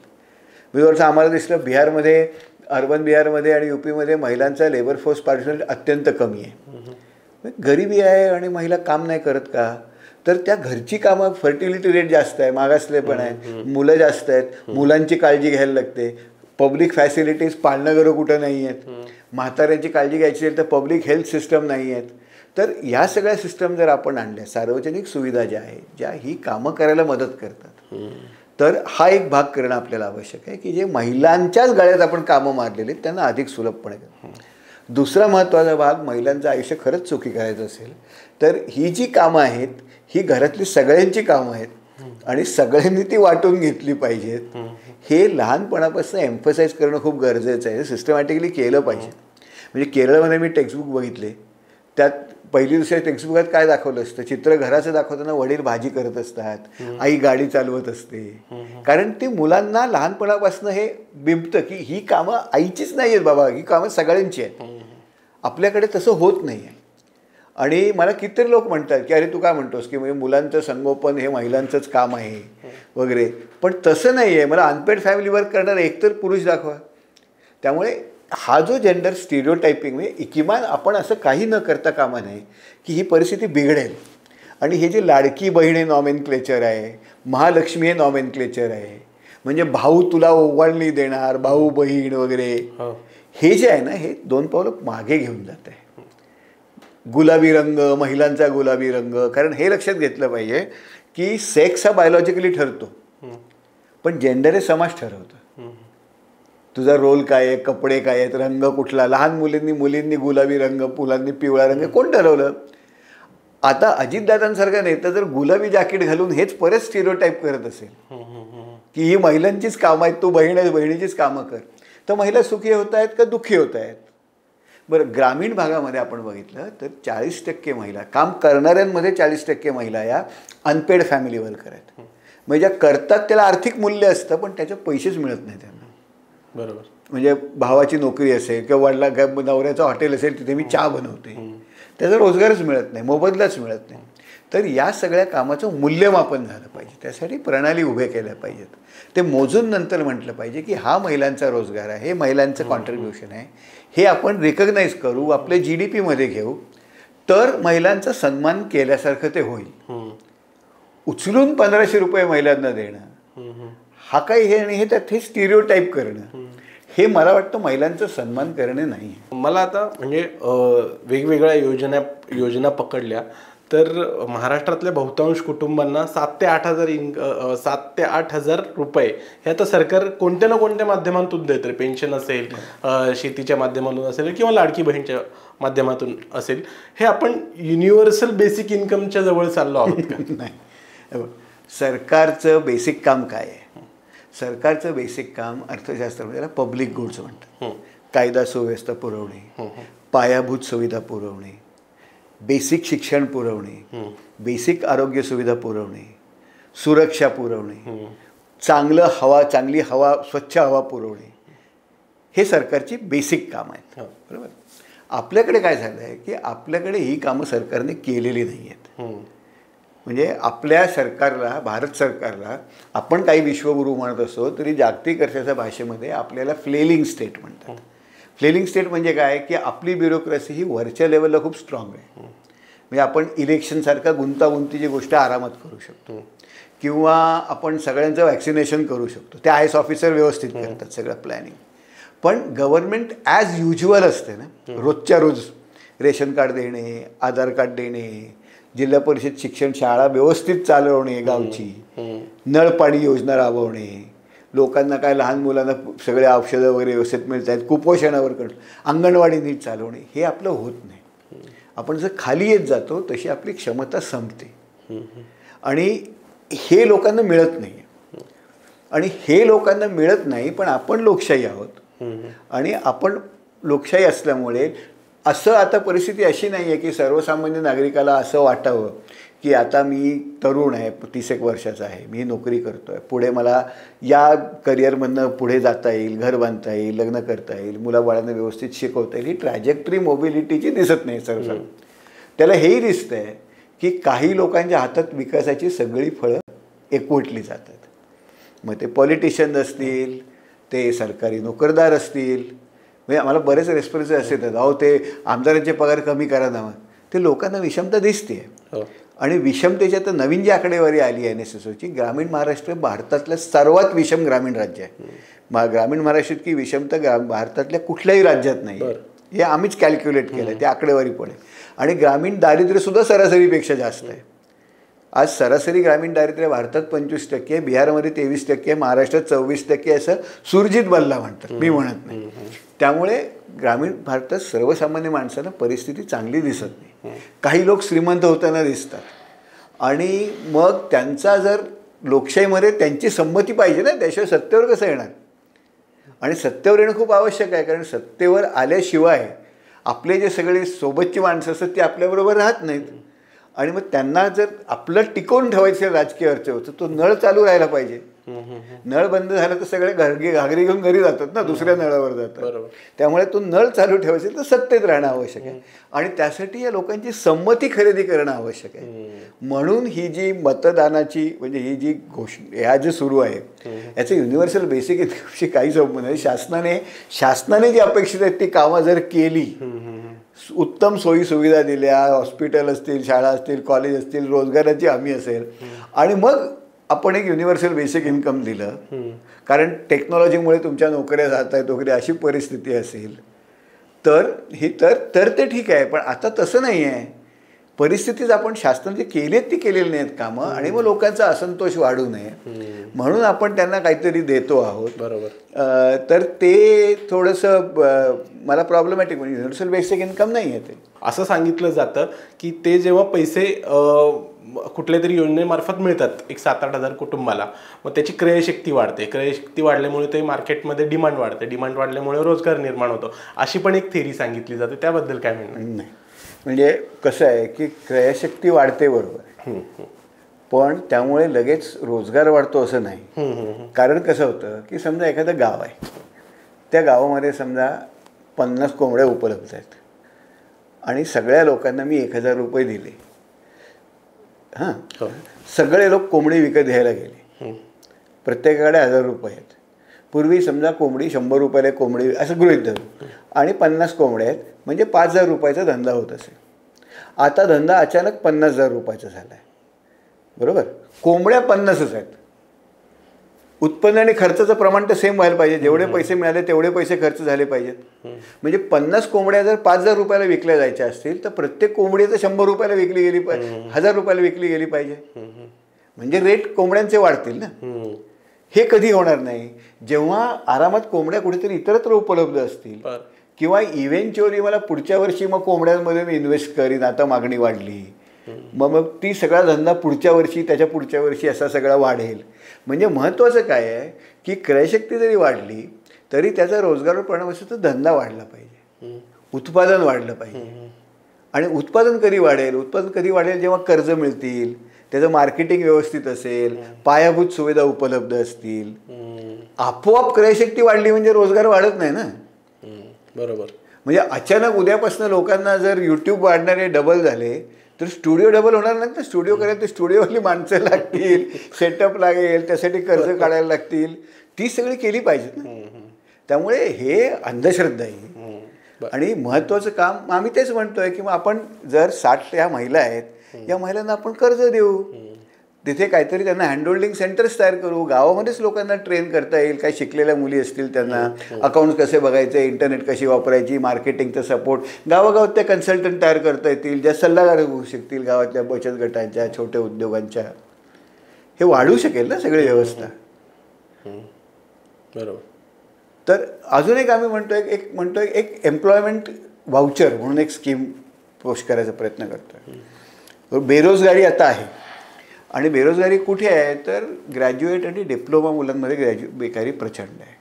विवर्षं आम्हाला दिसलं बिहारमध्ये, अर्बन बिहारमध्ये आणि UPमध्ये महिलांचा लेबर फोर्स पार्टिसिपेट अत्यंत कमी आहे. गरिबी आहे आणि महिला काम नाही करत का? तर त्या घरची कामं, फर्टिलिटी रेट जास्त आहे, मागासलेपण आहे, मुलं जास्त आहेत, मुलांची काळजी घ्यायला लागते, पब्लिक फॅसिलिटीज, पाळणघरं कुठं नाही आहेत, म्हाताऱ्यांची काळजी घ्यायची असेल तर पब्लिक हेल्थ सिस्टम नाही आहेत. तर ह्या सगळ्या सिस्टम जर आपण आणल्या, सार्वजनिक सुविधा ज्या आहेत, ज्या ही कामं करायला मदत करतात, तर हा एक भाग करणं आपल्याला आवश्यक आहे की जे महिलांच्याच गळ्यात आपण कामं मारलेली आहेत त्यांना अधिक सुलभपणे करणं. दुसरा महत्त्वाचा भाग, महिलांचं आयुष्य खरंच सुखी करायचं असेल तर ही जी कामं आहेत ही घरातली सगळ्यांची कामं आहेत आणि सगळ्यांनी ती वाटून घेतली पाहिजेत. हे लहानपणापासून एम्फसाईज करणं खूप गरजेचं आहे. सिस्टमॅटिकली केलं पाहिजे. म्हणजे केरळमध्ये मी टेक्स्टबुक बघितले, त्यात पहिली दुसऱ्या टेक्स्टबुकात काय दाखवलं असतं, चित्र घराचं दाखवताना वडील भाजी करत असतात, आई गाडी चालवत असते. कारण ती मुलांना लहानपणापासून हे बिंबतं की ही कामं आईचीच नाही आहेत बाबा, ही कामं सगळ्यांची आहेत. आपल्याकडे तसं होत नाही आहे. आणि मला कितीतरी लोक म्हणतात की अरे तू काय म्हणतोस की म्हणजे मुलांचं संगोपन हे महिलांचंच काम आहे वगैरे, पण तसं नाही आहे. मला अनपेड फॅमिली वर्क करणारा एकतर पुरुष दाखवा. त्यामुळे हा जो जेंडर स्टिरिओटायपिंग, म्हणजे किमान आपण असं काही न करता कामा नये की ही परिस्थिती बिघडेल. आणि हे जे लाडकी बहीण हे नॉमेनक्लेचर आहे, महालक्ष्मी हे नॉमेनक्लेचर आहे, म्हणजे भाऊ तुला ओवाळणी देणार, भाऊ बहीण वगैरे, हे जे आहे ना हे 2 पावलं मागे घेऊन जात आहे. गुलाबी रंग, महिलांचा गुलाबी रंग, कारण हे लक्षात घेतलं पाहिजे की सेक्स हा बायोलॉजिकली ठरतो, पण जेंडर हे समाज ठरवतं. तुझा रोल काय आहे, कपडे काय आहेत, रंग कुठला. लहान मुलींनी गुलाबी रंग, मुलांनी पिवळा रंग, कोण ठरवलं? आता अजितदादांसारखा नेता जर गुलाबी जॅकेट घालून हेच परत स्टिरिओटाईप करत असेल की ही महिलांचीच कामं आहेत, तू बहीण आहे, बहिणीचीच कामं कर, तर महिला सुखी होत आहेत का दुःखी होत आहेत? बरं, ग्रामीण भागामध्ये आपण बघितलं तर 40% महिला, काम करणाऱ्यांमध्ये 40% महिला या अनपेड फॅमिली वर्कर आहेत. म्हणजे ज्या करतात त्याला आर्थिक मूल्य असतं पण त्याचे पैसेच मिळत नाही त्यांना. बरोबर. म्हणजे भावाची नोकरी असेल किंवा नवऱ्याचं हॉटेल असेल तिथे मी चहा बनवते, त्याचा रोजगारच मिळत नाही, मोबदलाच मिळत नाही. तर या सगळ्या कामाचं मूल्यमापन झालं पाहिजे. त्यासाठी प्रणाली उभे केल्या पाहिजेत. ते मोजून नंतर म्हटलं पाहिजे की हा महिलांचा रोजगार आहे, हे महिलांचं कॉन्ट्रीब्युशन आहे, हे आपण रिकग्नाईज करू, आपले GDP मध्ये घेऊ, तर महिलांचा सन्मान केल्यासारखं ते होईल. उचलून 1500 रुपये महिलांना देणं हा काही हे नाही, हे त्यात हे स्टिरिओटाईप करणं, हे मला वाटतं महिलांचा सन्मान करणे नाही. मला आता म्हणजे वेगवेगळ्या योजना पकडल्या तर महाराष्ट्रातल्या बहुतांश कुटुंबांना 7 ते 8 हजार रुपये हे आता सरकार कोणत्या ना कोणत्या माध्यमातून देतं. पेन्शन असेल, शेतीच्या माध्यमातून असेल किंवा लाडकी बहीणच्या माध्यमातून असेल. हे आपण युनिव्हर्सल बेसिक इन्कमच्या जवळ चाललो आहोत का? नाही. सरकारचं बेसिक काम काय आहे? सरकारचं बेसिक काम अर्थशास्त्रामध्ये त्याला पब्लिक गुड्स म्हणतात. कायदा सुव्यवस्था पुरवणे, पायाभूत सुविधा पुरवणे, बेसिक शिक्षण पुरवणे, बेसिक आरोग्य सुविधा पुरवणे, सुरक्षा पुरवणे, चांगली हवा, स्वच्छ हवा पुरवणे, हे सरकारची बेसिक कामं आहेत. बरोबर. आपल्याकडे काय झालं आहे की आपल्याकडे ही कामं सरकारने केलेली नाही आहेत. म्हणजे आपल्या सरकारला, भारत सरकारला आपण काही विश्वगुरू म्हणत असतो तरी जागतिक अर्थशास्त्र भाषेमध्ये आपल्याला फ्लेलिंग स्टेट म्हणतात. फ्लेलिंग स्टेट म्हणजे काय की आपली ब्युरोक्रेसी ही वरच्या लेवलला खूप स्ट्रॉंग आहे. म्हणजे आपण इलेक्शनसारखा गुंतागुंतीची गोष्ट आरामात करू शकतो किंवा आपण सगळ्यांचं वॅक्सिनेशन करू शकतो. ते IAS ऑफिसर व्यवस्थित करतात सगळं प्लॅनिंग. पण गव्हर्नमेंट ॲज युज्युअल असते ना, रोजच्या रोज रेशन कार्ड देणे, आधार कार्ड देणे, जिल्हा परिषद शिक्षण शाळा व्यवस्थित चालवणे, गावची नळ पाणी योजना राबवणे, लोकांना काय लहान मुलांना सगळे औषधं वगैरे व्यवस्थित मिळत आहेत, कुपोषणावर करणं, अंगणवाडी नीट चालवणे, हे आपलं होत नाही. आपण जर खाली येत जातो तशी आपली क्षमता संपते आणि हे लोकांना मिळत नाही. आणि हे लोकांना मिळत नाही, पण आपण लोकशाही आहोत आणि आपण लोकशाही असल्यामुळे असं आता परिस्थिती अशी नाही आहे की सर्वसामान्य नागरिकाला असं वाटावं की आता मी तरुण आहे, 30 वर्षाचा आहे, मी नोकरी करतो आहे, पुढे मला या करिअरमधनं पुढे जाता येईल, घर बांधता येईल, लग्न करता येईल, मुलाबाळांना व्यवस्थित शिकवता येईल. ही ट्रॅजेक्टरी मोबिलिटीची दिसत नाही सर्वसाधारण. त्याला हेही दिसतं आहे की काही लोकांच्या हातात विकासाची सगळी फळं एकवटली जातात. मग ते पॉलिटिशियन असतील, ते सरकारी नोकरदार असतील, म्हणजे आम्हाला बरेच रेस्पॉन्स असे येतात, अहो ते आमदारांचे पगार कमी करा ना. ते लोकांना विषमता दिसते. आणि विषमतेची आता नवीन जी आकडेवारी आली आहे NSSOची, ग्रामीण महाराष्ट्र भारतातलं सर्वात विषम ग्रामीण राज्य आहे. ग्रामीण महाराष्ट्र इतकी विषमता भारतातल्या कुठल्याही राज्यात नाही. हे आम्हीच कॅल्क्युलेट केलं, ते आकडेवारी पण आहे. आणि ग्रामीण दारिद्र्यसुद्धा सरासरीपेक्षा जास्त आहे. आज सरासरी ग्रामीण दारिद्र्य भारतात 25% आहे, बिहारमध्ये 23% आहे, महाराष्ट्रात 24% असं सुरजित बल्ला म्हणतात, मी म्हणत नाही. त्यामुळे ग्रामीण भारतात सर्वसामान्य माणसांना परिस्थिती चांगली दिसत नाही. काही लोक श्रीमंत होताना दिसतात आणि मग त्यांचा जर लोकशाहीमध्ये त्यांची संमती पाहिजे ना, त्याशिवाय सत्तेवर कसं येणार. आणि सत्तेवर येणं खूप आवश्यक आहे, कारण सत्तेवर आल्याशिवाय आपले जे सगळे सोबतची माणसं असतात ती आपल्याबरोबर राहत नाहीत. आणि मग त्यांना जर आपलं टिकवून ठेवायचं राजकीय अर्थ तो नळ चालू राहायला पाहिजे. नळ बंद झाला तर सगळे घागरी घेऊन घरी जातात ना, दुसऱ्या नळावर जातात. त्यामुळे तो नळ चालू ठेवायचा तर सत्तेत राहणं आवश्यक आहे. आणि त्यासाठी या लोकांची संमती खरेदी करणं आवश्यक आहे. म्हणून ही जी मतदानाची म्हणजे ही जी ह्या जे सुरू आहे याचं युनिव्हर्सल बेसिक इन्कमशी काही संबंध नाही. शासनाने जी अपेक्षित आहेत ती कामं जर केली, उत्तम सोयी सुविधा दिल्या, हॉस्पिटल असतील, शाळा असतील, कॉलेज असतील, रोजगाराची हमी असेल, आणि मग आपण एक युनिव्हर्सल बेसिक इन्कम दिलं, कारण टेक्नॉलॉजीमुळे तुमच्या नोकऱ्या जात आहेत वगैरे अशी परिस्थिती असेल तर ते ठीक आहे. पण आता तसं नाही आहे. परिस्थितीच आपण शासनाने जे केलेत ती केलेली नाहीत कामं, आणि मग लोकांचा असंतोष वाढू नये म्हणून आपण त्यांना काहीतरी देतो आहोत. बरोबर. तर ते थोडंसं मला प्रॉब्लेमॅटिक, म्हणजे युनिव्हर्सल बेसिक इन्कम नाही आहे ते. असं सांगितलं जातं की ते जेव्हा पैसे कुठल्या तरी योजनेमार्फत मिळतात एक 7-8 हजार कुटुंबाला, मग त्याची क्रयशक्ती वाढते. क्रयशक्ती वाढल्यामुळे ते मार्केटमध्ये डिमांड वाढते. डिमांड वाढल्यामुळे रोजगार निर्माण होतो, अशी पण एक थेरी सांगितली जाते. त्याबद्दल काय म्हणणं? नाही, म्हणजे कसं आहे की क्रयशक्ती वाढते बरोबर, पण त्यामुळे लगेच रोजगार वाढतो असं नाही. कारण कसं होतं की समजा एखादं गाव आहे, त्या गावामध्ये समजा 50 कोंबड्या उपलब्ध आहेत आणि सगळ्या लोकांना मी 1000 रुपये दिले. सगळे लोक कोंबडी विकत घ्यायला गेले, प्रत्येकाकडे 1000 रुपये आहेत. पूर्वी समजा कोंबडी 100 रुपयाला कोंबडी असं गृहीत धरू, आणि 50 कोंबड्या आहेत म्हणजे 5000 रुपयाचा धंदा होत असेल. आता धंदा अचानक 50,000 रुपयाचा झाला आहे. बरोबर, कोंबड्या 50च आहेत. उत्पन्न आणि खर्चाचं प्रमाण तर सेम व्हायला पाहिजे. जेवढे पैसे मिळाले तेवढे पैसे खर्च झाले पाहिजेत. म्हणजे 50 कोंबड्या जर 5000 रुपयाला विकल्या जायच्या असतील तर प्रत्येक कोंबडी तर 100 रुपयाला विकली गेली पाहिजे, 1000 रुपयाला विकली गेली पाहिजे. म्हणजे रेट कोंबड्यांचे वाढतील ना. हे कधी होणार नाही जेव्हा आरामात कोंबड्या कुठेतरी इतरत्र उपलब्ध असतील, किंवा इव्हेंच्युअली मला पुढच्या वर्षी मग कोंबड्यांमध्ये मी इन्व्हेस्ट करीन, आता मागणी वाढली, मग ती सगळा धंदा पुढच्या वर्षी त्याच्या पुढच्या वर्षी असा सगळा वाढेल. म्हणजे महत्त्वाचं काय आहे की क्रयशक्ती जरी वाढली तरी त्याचा रोजगार परिणाम असेल तर धंदा वाढला पाहिजे, उत्पादन वाढलं पाहिजे. आणि उत्पादन कधी वाढेल जेव्हा कर्ज मिळतील, त्याचं मार्केटिंग व्यवस्थित असेल, पायाभूत सुविधा उपलब्ध असतील. आपोआप क्रयशक्ती वाढली म्हणजे रोजगार वाढत नाही ना. बरोबर. म्हणजे अचानक उद्यापासून लोकांना जर यूट्यूब वाढणारे डबल झाले तर स्टुडिओ डबल होणार नाही. तर स्टुडिओ करायला तर स्टुडिओवाली माणसं लागतील, सेटअप लागेल, त्यासाठी कर्ज काढायला लागतील, ती सगळी केली पाहिजेत ना. त्यामुळे हे अंधश्रद्धा आहे. आणि महत्त्वाचं काम आम्ही तेच म्हणतोय की मग आपण जर 60 या महिला आहेत, या महिलांना आपण कर्ज देऊ, तिथे काहीतरी त्यांना हँडहोल्डिंग सेंटर्स तयार करू, गावामध्येच लोकांना ट्रेन करता येईल. काही शिकलेल्या मुली असतील त्यांना अकाउंट्स कसे बघायचे, इंटरनेट कशी वापरायची, मार्केटिंगचा सपोर्ट, गावागावात त्या कन्सल्टंट तयार करता येतील, ज्या सल्लागार होऊ शकतील गावातल्या बचत गटांच्या, छोट्या उद्योगांच्या. हे वाढू शकेल ना सगळी व्यवस्था. बरोबर. तर अजून एक आम्ही म्हणतोय एक एम्प्लॉयमेंट व्हाउचर म्हणून एक स्कीम पोस्ट करायचा प्रयत्न करतोय. बेरोजगारी आता आहे, आणि बेरोजगारी कुठे आहे तर ग्रॅज्युएट आणि डिप्लोमा मुलांमध्ये बेकारी प्रचंड आहे.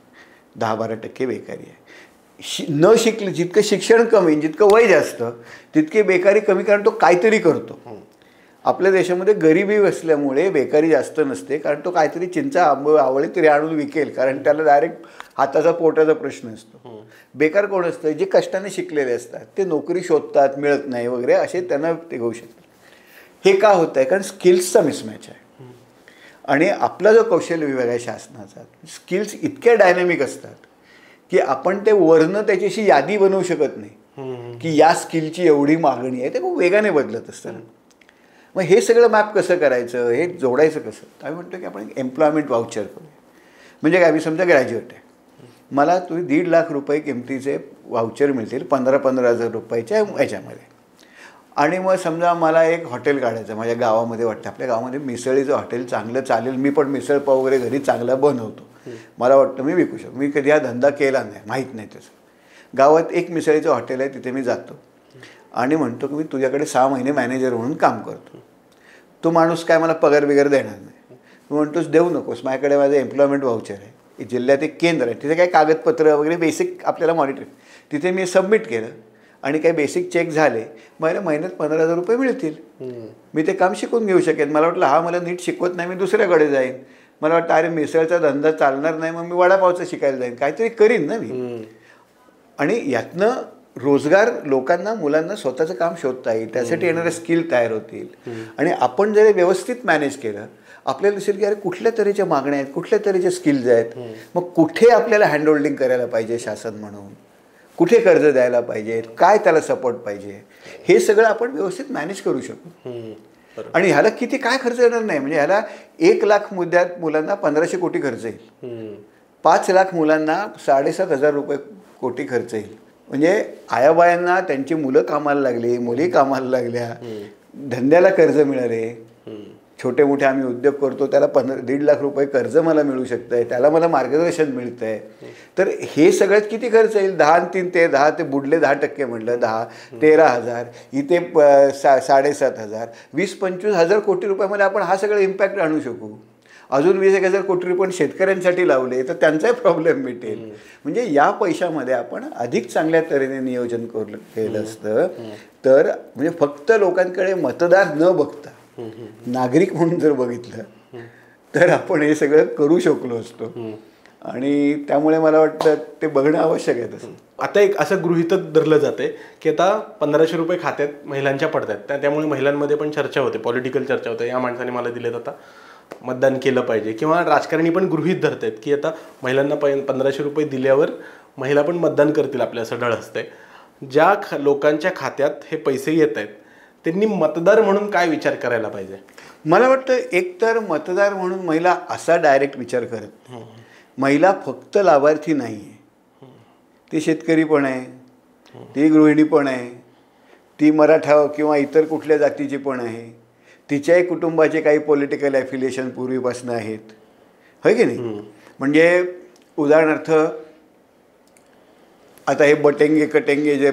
10-12% बेकारी आहे. न शिकले जितकं शिक्षण कमी, जितकं वय जास्त तितकी बेकारी कमी, कारण तो काहीतरी करतो. आपल्या देशामध्ये गरिबी असल्यामुळे बेकारी जास्त नसते, कारण तो काहीतरी चिंचा आवळे तरी आणून विकेल, कारण त्याला डायरेक्ट हाताचा पोटाचा प्रश्न असतो. बेकार कोण असतं? जे कष्टाने शिकलेले असतात, ते नोकरी शोधतात, मिळत नाही वगैरे, असे त्यांना ते होऊ शकतात. हे का होत आहे? कारण स्किल्सचा मिसमॅच आहे. आणि आपला जो कौशल्य विभाग आहे शासनाचा, स्किल्स इतक्या डायनॅमिक असतात की आपण ते वरनं त्याच्याशी यादी बनवू शकत नाही की या स्किलची एवढी मागणी आहे. ते खूप वेगाने बदलत असतं. मग हे सगळं मॅप कसं करायचं, हे जोडायचं कसं? तर आम्ही म्हणतो की आपण एम्प्लॉयमेंट व्हाउचर करूया. म्हणजे काय, मी समजा ग्रॅज्युएट आहे, मला तुम्ही 1.5 लाख रुपये किमतीचे व्हाउचर मिळतील 15,000 रुपयाच्या ह्याच्यामध्ये. आणि मग समजा मला एक हॉटेल काढायचं माझ्या गावामध्ये. वाटतं आपल्या गावामध्ये मिसळीचं हॉटेल चांगलं चालेल, मी पण मिसळपाव वगैरे घरी चांगला बनवतो, मला वाटतं मी विकू शकतो. मी कधी हा धंदा केला नाही, माहीत नाही त्याचं. गावात एक मिसळीचं हॉटेल आहे, तिथे मी जातो आणि म्हणतो की मी तुझ्याकडे 6 महिने मॅनेजर म्हणून काम करतो. तो माणूस काय मला पगार बिगार देणार नाही. तू म्हणतोस देऊ नकोस, माझ्याकडे माझं एम्प्लॉयमेंट व्हाउचर आहे, जिल्ह्यात एक केंद्र आहे, तिथे काही कागदपत्र वगैरे बेसिक आपल्याला मॉनिटर, तिथे मी सबमिट केलं आणि काही बेसिक चेक झाले, मला महिन्यात 15,000 रुपये मिळतील. मी ते काम शिकून घेऊ शकेन. मला वाटलं हा मला नीट शिकवत नाही, मी दुसऱ्याकडे जाईन. मला वाटतं अरे मिसळचा धंदा चालणार नाही, मग मी वडापावचं शिकायला जाईन, काहीतरी करीन ना मी. आणि यातनं रोजगार लोकांना, मुलांना स्वतःचं काम शोधता येईल, त्यासाठी येणारे स्किल तयार होतील. आणि आपण जर व्यवस्थित मॅनेज केलं, आपल्याला दिसेल की अरे कुठल्या तऱ्हेच्या मागण्या आहेत, कुठल्या तऱ्हेचे स्किल्स आहेत, मग कुठे आपल्याला हँडहोल्डिंग करायला पाहिजे शासन म्हणून, कुठे कर्ज द्यायला पाहिजे, काय त्याला सपोर्ट पाहिजे, हे सगळं आपण व्यवस्थित मॅनेज करू शकू. आणि ह्याला किती काय खर्च येणार नाही. म्हणजे ह्याला 1 लाख मुलांना 1,500 कोटी खर्च येईल, 5 लाख मुलांना 7,500 रुपये कोटी खर्च येईल. म्हणजे आयाबायांना त्यांची मुलं कामाला लागली, मुली कामाला लागल्या, धंद्याला कर्ज मिळाले. छोटे मोठे आम्ही उद्योग करतो, त्याला 1.5 लाख रुपये कर्ज मला मिळू शकतं आहे, त्याला मला मार्गदर्शन मिळतं आहे. तर हे सगळ्यात किती खर्च येईल? 10 आणि 3 ते 10, ते बुडले 10% म्हटलं, 13,000, इथे 7,500, 20-25 कोटी रुपयामध्ये आपण हा सगळं इम्पॅक्ट आणू शकू. अजून 20,000 कोटी रुपये पण शेतकऱ्यांसाठी लावले तर त्यांचाही प्रॉब्लेम मिटेल. म्हणजे या पैशामध्ये आपण अधिक चांगल्या तऱ्हेने नियोजन केलं असतं तर, म्हणजे फक्त लोकांकडे मतदार न बघता नागरिक म्हणून जर बघितलं तर आपण हे सगळं करू शकलो असतो. आणि त्यामुळे मला वाटतं ते बघणं आवश्यक आहे. तसं आता एक असं गृहीतक धरलं जाते की आता 1,500 रुपये खात्यात महिलांच्या पडतात, त्यामुळे महिलांमध्ये पण चर्चा होते, पॉलिटिकल चर्चा होते, या माणसाने मला दिलेत आता मतदान केलं पाहिजे. किंवा राजकारणी पण गृहीत धरतात की आता महिलांना 1,500 रुपये दिल्यावर महिला पण मतदान करतील, आपल्या असं ढळ असते. ज्या लोकांच्या खात्यात हे पैसे येत आहेत त्यांनी मतदार म्हणून काय विचार करायला पाहिजे? मला वाटतं एकतर मतदार म्हणून महिला असा डायरेक्ट विचार करत नाही. महिला फक्त लाभार्थी नाही आहे, ती शेतकरी पण आहे, ती गृहिणी पण आहे, ती मराठा किंवा इतर कुठल्या जातीची पण आहे, तिच्याही कुटुंबाचे काही पॉलिटिकल ॲफिलिएशन पूर्वीपासून आहेत, होय की नाही. म्हणजे उदाहरणार्थ आता हे बटेंगे कटेंगे जे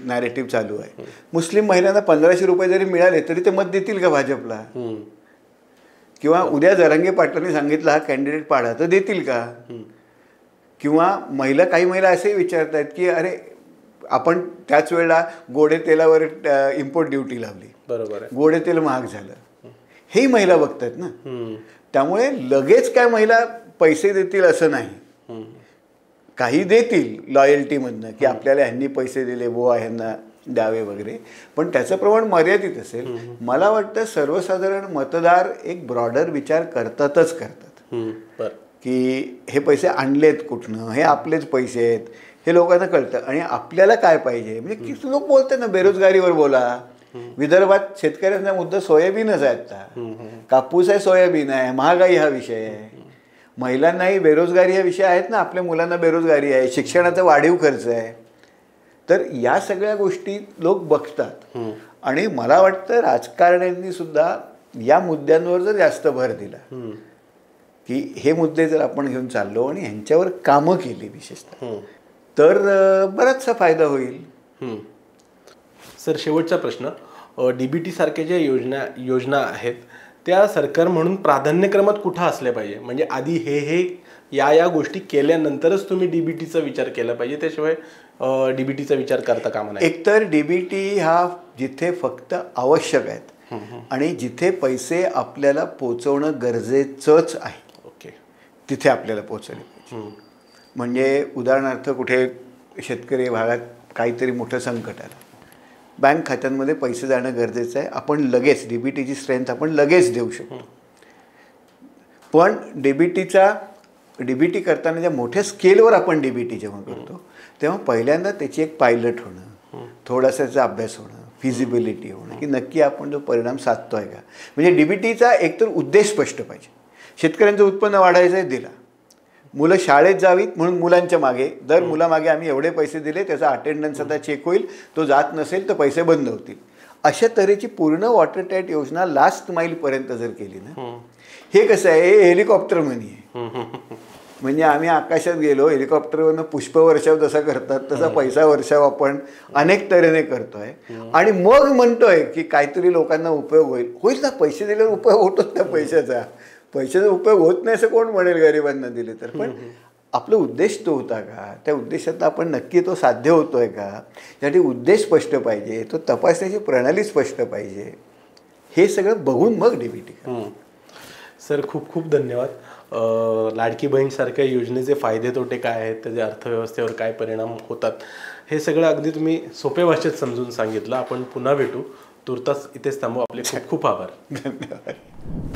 नॅरेटिव्ह चालू आहे, मुस्लिम महिलांना 1,500 रुपये जरी मिळाले तरी ते मत देतील का भाजपला? किंवा उद्या जरांगे पाटलांनी सांगितलं हा कॅन्डिडेट पाडा तर देतील का? किंवा काही महिला असेही विचारत आहेत की अरे आपण त्याच वेळेला गोडे तेलावर इम्पोर्ट ड्युटी लावली, बरोबर, गोडे तेल महाग झालं, हेही महिला बघतात ना. त्यामुळे लगेच काय महिला पैसे देतील असं नाही, काही देतील लॉयल्टीमधनं की आपल्याला ह्यांनी पैसे दिले बुवा ह्यांना द्यावे वगैरे, पण त्याचं प्रमाण मर्यादित असेल. मला वाटतं सर्वसाधारण मतदार एक ब्रॉडर विचार करतातच करतात की हे पैसे आणलेत कुठनं, हे आपलेच पैसे आहेत, हे लोकांना कळतं. आणि आपल्याला काय पाहिजे, म्हणजे किती लोक बोलतात ना बेरोजगारीवर बोला. विदर्भात शेतकऱ्यांचा मुद्दा सोयाबीनच आहे, आता कापूस आहे, सोयाबीन आहे, महागाई हा विषय आहे, महिलांनाही बेरोजगारी हा विषय आहेत ना, आपल्या मुलांना बेरोजगारी आहे, शिक्षणाचा वाढीव खर्च आहे. तर या सगळ्या गोष्टी लोक बघतात. आणि मला वाटतं राजकारण्यांनी सुद्धा या मुद्द्यांवर जर जास्त भर दिला की हे मुद्दे जर आपण घेऊन चाललो आणि ह्यांच्यावर कामं केली विशेषतः तर बराचसा फायदा होईल. सर, शेवटचा प्रश्न, DBT सारख्या ज्या योजना आहेत त्या सरकार म्हणून प्राधान्यक्रमात कुठं असल्या पाहिजे? म्हणजे आधी हे या गोष्टी केल्यानंतरच तुम्ही DBTचा विचार केला पाहिजे, त्याशिवाय DBTचा विचार करता कामा नये. एकतर DBT हा जिथे फक्त आवश्यक आहेत आणि जिथे पैसे आपल्याला पोचवणं गरजेचंच आहे, ओके, तिथे आपल्याला पोचवले पाहिजे. म्हणजे उदाहरणार्थ कुठे शेतकरी भागात काहीतरी मोठं संकट आलं, बँक खात्यांमध्ये पैसे जाणं गरजेचं आहे, आपण लगेच DBTची स्ट्रेंथ आपण लगेच देऊ शकतो. पण DBT करताना ज्या मोठ्या स्केलवर आपण DBT जेव्हा करतो तेव्हा पहिल्यांदा त्याची एक पायलट होणं, थोडासा त्याचा अभ्यास होणं, फिजिबिलिटी होणं की नक्की आपण जो परिणाम साधतो आहे का. म्हणजे DBTचा एकतर उद्देश स्पष्ट पाहिजे. शेतकऱ्यांचं उत्पन्न वाढायचं आहे, दिला. मुलं शाळेत जावीत म्हणून मुलांच्या मागे दर मुलामागे आम्ही एवढे पैसे दिले, त्याचा अटेंडन्स आता चेक होईल, तो जात नसेल तर पैसे बंद होतील. अशा तऱ्हेची पूर्ण वॉटर टाईट योजना लास्ट माईलपर्यंत जर केली ना, हे कसं आहे, हे हेलिकॉप्टर मनी आहे. म्हणजे आम्ही आकाशात गेलो, हेलिकॉप्टरवरनं पुष्पवर्षाव जसा करतात तसा पैसा वर्षाव आपण अनेक तऱ्हेने करतोय आणि मग म्हणतोय की काहीतरी लोकांना उपयोग होईल ना. पैसे दिल्यावर उपयोग होतोच त्या पैशाचा उपयोग होत नाही असं कोण म्हणेल गरिबांना दिले तर. पण आपला उद्देश तो होता का, त्या उद्देशात आपण नक्की तो साध्य होतोय का, त्यासाठी उद्देश स्पष्ट पाहिजे, तो तपासण्याची प्रणाली स्पष्ट पाहिजे. हे सगळं बघून मग DBT. सर खूप खूप धन्यवाद. लाडकी बहीणसारख्या योजनेचे फायदे तोटे काय आहेत, त्याचे अर्थव्यवस्थेवर काय परिणाम होतात, हे सगळं अगदी तुम्ही सोप्या भाषेत समजून सांगितलं. आपण पुन्हा भेटू. तुर्तास इथेच थांबू. आपले खूप खूप आभार. धन्यवाद.